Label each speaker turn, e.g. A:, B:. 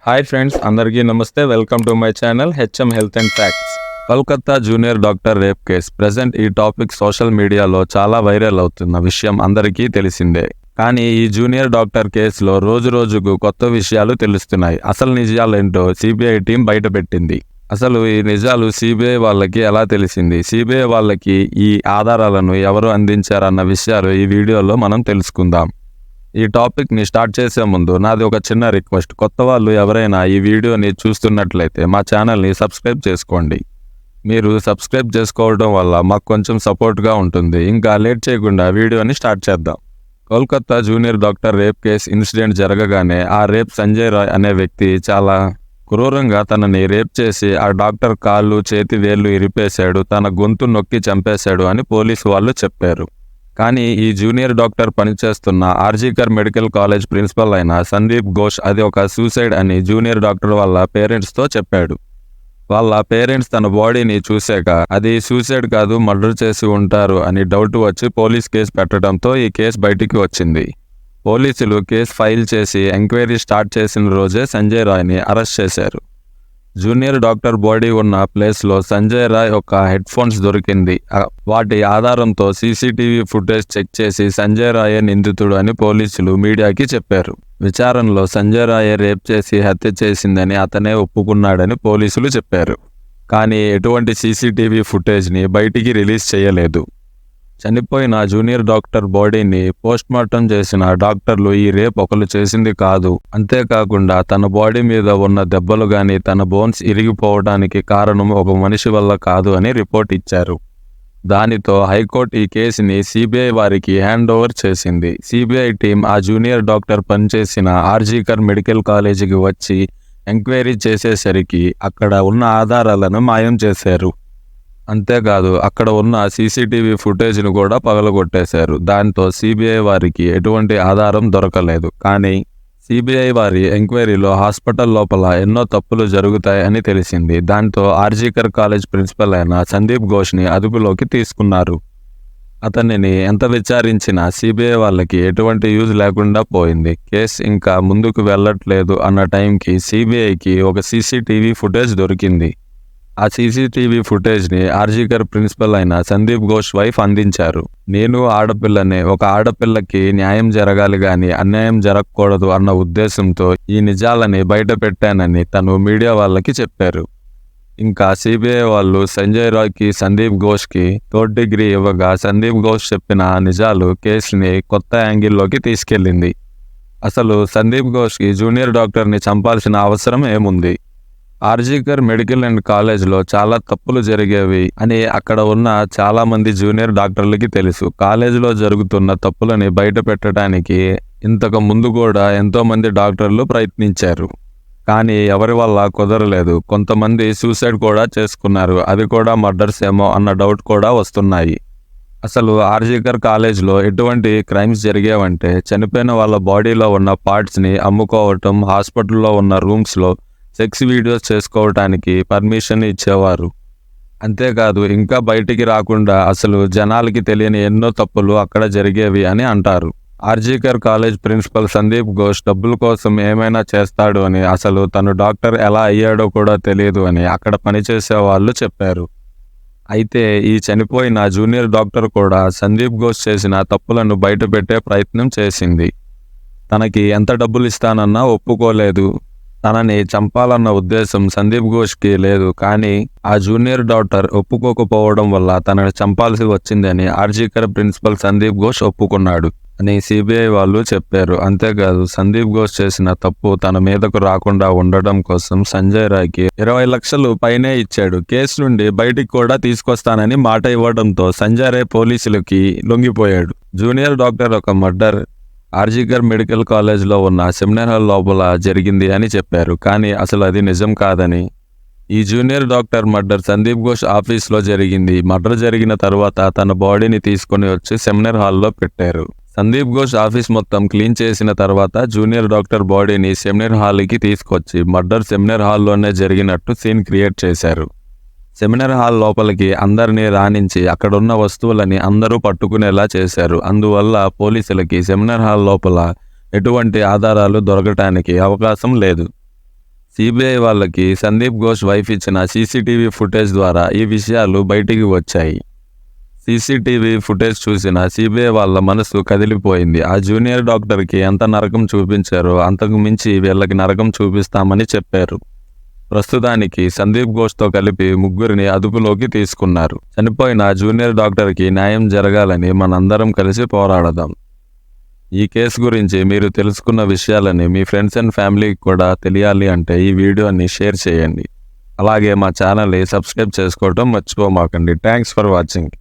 A: Hi friends, అందరికీ నమస్తే. Welcome to my channel HM health and facts. Kolkata junior doctor rape case. Present ఈ topic social మీడియాలో చాలా viral అవుతున్న విషయం అందరికీ తెలిసిందే. కానీ ఈ జూనియర్ డాక్టర్ కేసులో రోజు రోజుకు కొత్త విషయాలు తెలుస్తున్నాయి. అసలు నిజాలేంటో సిబిఐ టీం బయటపెట్టింది. అసలు ఈ నిజాలు సిబిఐ వాళ్ళకి ఎలా తెలిసింది, సిబిఐ వాళ్ళకి ఈ ఆధారాలను ఎవరు అందించారన్న విషయాలు ఈ వీడియోలో మనం తెలుసుకుందాం. ఈ టాపిక్ని స్టార్ట్ చేసే ముందు నాది ఒక చిన్న రిక్వెస్ట్. కొత్త వాళ్ళు ఎవరైనా ఈ వీడియోని చూస్తున్నట్లయితే మా ఛానల్ని సబ్స్క్రైబ్ చేసుకోండి. మీరు సబ్స్క్రైబ్ చేసుకోవడం వల్ల మాకు కొంచెం సపోర్ట్గా ఉంటుంది. ఇంకా లేట్ చేయకుండా వీడియోని స్టార్ట్ చేద్దాం. Kolkata junior doctor rape case incident జరగగానే ఆ రేప్ సంజయ్ రాయ్ అనే వ్యక్తి చాలా క్రూరంగా తనని రేప్ చేసి ఆ డాక్టర్ కాళ్ళు చేతి వేళ్ళు ఇరిపేశాడు, తన గొంతు నొక్కి చంపేశాడు అని పోలీసు వాళ్ళు చెప్పారు. కానీ ఈ జూనియర్ డాక్టర్ పనిచేస్తున్న ఆర్జీకర్ మెడికల్ కాలేజ్ ప్రిన్సిపల్ అయిన సందీప్ ఘోష్ అది ఒక సూసైడ్ అని జూనియర్ డాక్టర్ వాళ్ళ పేరెంట్స్తో చెప్పాడు. వాళ్ళ పేరెంట్స్ తన బాడీని చూశాక అది సూసైడ్ కాదు, మర్డర్ చేసి ఉంటారు అని డౌట్ వచ్చి పోలీస్ కేసు పెట్టడంతో ఈ కేసు బయటికి వచ్చింది. పోలీసులు కేసు ఫైల్ చేసి ఎంక్వైరీ స్టార్ట్ చేసిన రోజే సంజయ్ రాయ్ని అరెస్ట్ చేశారు. జూనియర్ డాక్టర్ బాడీ ఉన్న ప్లేస్లో సంజయ్ రాయ్ యొక్క హెడ్ ఫోన్స్ దొరికింది. వాటి ఆధారంతో సీసీటీవీ ఫుటేజ్ చెక్ చేసి సంజయ్ రాయే నిందితుడు అని పోలీసులు మీడియాకి చెప్పారు. విచారణలో సంజయ్ రాయే రేప్ చేసి హత్య చేసిందని అతనే ఒప్పుకున్నాడని పోలీసులు చెప్పారు. కానీ ఎటువంటి సీసీటీవీ ఫుటేజ్ని బయటికి రిలీజ్ చేయలేదు. చనిపోయిన జూనియర్ డాక్టర్ బాడీని పోస్ట్మార్టం చేసిన డాక్టర్లు ఈ రేప్ ఒకరు చేసింది కాదు, అంతేకాకుండా తన బాడీ మీద ఉన్న దెబ్బలు గాని తన బోన్స్ ఇరిగిపోవడానికి కారణం ఒక మనిషి వల్ల కాదు అని రిపోర్ట్ ఇచ్చారు. దానితో హైకోర్టు ఈ కేసుని సిబిఐ వారికి హ్యాండ్ ఓవర్ చేసింది. సిబిఐ టీం ఆ జూనియర్ డాక్టర్ పనిచేసిన ఆర్జీకర్ మెడికల్ కాలేజీకి వచ్చి ఎంక్వైరీ చేసేసరికి అక్కడ ఉన్న ఆధారాలను మాయం చేశారు. అంతేకాదు అక్కడ ఉన్న సీసీటీవీ ఫుటేజ్ను కూడా పగలగొట్టేశారు. దాంతో సిబిఐ వారికి ఎటువంటి ఆధారం దొరకలేదు. కానీ సిబిఐ వారి ఎంక్వైరీలో హాస్పిటల్ లోపల ఎన్నో తప్పులు జరుగుతాయని తెలిసింది. దాంతో ఆర్జీకర్ కాలేజ్ ప్రిన్సిపల్ అయిన సందీప్ ఘోష్ని అదుపులోకి తీసుకున్నారు. అతనిని ఎంత విచారించినా సిబిఐ వాళ్ళకి ఎటువంటి యూజ్ లేకుండా పోయింది. కేసు ఇంకా ముందుకు వెళ్ళట్లేదు అన్న టైంకి సిబిఐకి ఒక సీసీటీవీ ఫుటేజ్ దొరికింది. ఆ సీసీటీవీ ఫుటేజ్ని ఆర్జీకర్ ప్రిన్సిపల్ అయిన సందీప్ ఘోష్ వైఫ్ అందించారు. నేను ఆడపిల్లనే, ఒక ఆడపిల్లకి న్యాయం జరగాలి కానీ అన్యాయం జరగకూడదు అన్న ఉద్దేశంతో ఈ నిజాలని బయట పెట్టానని తను మీడియా వాళ్ళకి చెప్పారు. ఇంకా సిబిఐ వాళ్ళు సంజయ్ రాయ్కి సందీప్ ఘోష్కి 3rd డిగ్రీ ఇవ్వగా సందీప్ ఘోష్ చెప్పిన నిజాలు కేసుని కొత్త యాంగిల్లోకి తీసుకెళ్ళింది. అసలు సందీప్ ఘోష్కి జూనియర్ డాక్టర్ని చంపాల్సిన అవసరం ఏముంది? ఆర్జీకర్ మెడికల్ అండ్ కాలేజ్లో చాలా తప్పులు జరిగేవి అని అక్కడ ఉన్న చాలా మంది జూనియర్ డాక్టర్లకి తెలుసు. కాలేజీలో జరుగుతున్న తప్పులని బయట పెట్టడానికి ఇంతకు ముందు కూడా ఎంతో మంది డాక్టర్లు ప్రయత్నించారు. కానీ ఎవరి వల్ల కుదరలేదు. కొంతమంది సూసైడ్ కూడా చేసుకున్నారు. అవి కూడా మర్డర్స్ ఏమో అన్న డౌట్ కూడా వస్తున్నాయి. అసలు ఆర్జీకర్ కాలేజ్లో ఎటువంటి క్రైమ్స్ జరిగేవంటే చనిపోయిన వాళ్ళ బాడీలో ఉన్న పార్ట్స్ని అమ్ముకోవటం, హాస్పిటల్లో ఉన్న రూమ్స్లో సెక్స్ వీడియోస్ చేసుకోవటానికి పర్మిషన్ ఇచ్చేవారు. అంతేకాదు ఇంకా బయటికి రాకుండా అసలు జనాలకి తెలియని ఎన్నో తప్పులు అక్కడ జరిగేవి అని అంటారు. ఆర్జీకర్ కాలేజ్ ప్రిన్సిపల్ సందీప్ ఘోష్ డబ్బుల కోసం ఏమైనా చేస్తాడు అని, అసలు తను డాక్టర్ ఎలా అయ్యాడో కూడా తెలియదు అని అక్కడ పనిచేసే వాళ్ళు చెప్పారు. అయితే ఈ చనిపోయిన జూనియర్ డాక్టర్ కూడా సందీప్ ఘోష్ చేసిన తప్పులను బయటపెట్టే ప్రయత్నం చేసింది. తనకి ఎంత డబ్బులు ఇస్తానన్నా ఒప్పుకోలేదు. తనని చంపాలన్న ఉద్దేశం సందీప్ ఘోష్కి లేదు. కానీ ఆ జూనియర్ డాక్టర్ ఒప్పుకోకపోవడం వల్ల తనని చంపాల్సి వచ్చిందని ఆర్జీకర్ ప్రిన్సిపల్ సందీప్ ఘోష్ ఒప్పుకున్నాడు అని సిబిఐ వాళ్ళు చెప్పారు. అంతేకాదు సందీప్ ఘోష్ చేసిన తప్పు తన మీదకు రాకుండా ఉండడం కోసం సంజయ్ రాయ్కి 20 లక్షలు పైనే ఇచ్చాడు. కేసు నుండి బయటికి కూడా తీసుకొస్తానని మాట ఇవ్వడంతో సంజయ్ రాయ్ పోలీసులకి లొంగిపోయాడు. జూనియర్ డాక్టర్ ఒక మర్డర్ ఆర్జీకర్ మెడికల్ కాలేజ్లో ఉన్న సెమినార్ హాల్ లోపల జరిగింది అని చెప్పారు. కానీ అసలు అది నిజం కాదని, ఈ junior doctor murder Sandeep Ghosh ఆఫీస్లో జరిగింది. మర్డర్ జరిగిన తర్వాత తన బాడీని తీసుకొని వచ్చి సెమినార్ హాల్లో పెట్టారు. సందీప్ ఘోష్ ఆఫీస్ మొత్తం క్లీన్ చేసిన తర్వాత జూనియర్ డాక్టర్ బాడీని సెమినార్ హాల్కి తీసుకొచ్చి మర్డర్ సెమినార్ హాల్లోనే జరిగినట్టు సీన్ క్రియేట్ చేశారు. సెమినార్ హాల్ లోపలికి అందరినీ రాణించి అక్కడున్న వస్తువులని అందరూ పట్టుకునేలా చేశారు. అందువల్ల పోలీసులకి సెమినార్ హాల్ లోపల ఎటువంటి ఆధారాలు దొరకటానికి అవకాశం లేదు. సిబిఐ వాళ్ళకి సందీప్ ఘోష్ వైఫ్ ఇచ్చిన సీసీటీవీ ఫుటేజ్ ద్వారా ఈ విషయాలు బయటికి వచ్చాయి. సీసీటీవీ ఫుటేజ్ చూసిన సిబిఐ వాళ్ళ మనసు కదిలిపోయింది. ఆ జూనియర్ డాక్టర్కి ఎంత నరకం చూపించారో అంతకు మించి వీళ్ళకి నరకం చూపిస్తామని చెప్పారు. ప్రస్తుతానికి సందీప్ ఘోష్తో కలిపి 3 అదుపులోకి తీసుకున్నారు. చనిపోయిన జూనియర్ డాక్టర్కి న్యాయం జరగాలని మనందరం కలిసి పోరాడదాం. ఈ కేసు గురించి మీరు తెలుసుకున్న విషయాలని మీ ఫ్రెండ్స్ అండ్ ఫ్యామిలీకి కూడా తెలియాలి అంటే ఈ వీడియోని షేర్ చేయండి. అలాగే మా ఛానల్ని సబ్స్క్రైబ్ చేసుకోవడం మర్చిపోమాకండి. Thanks for watching.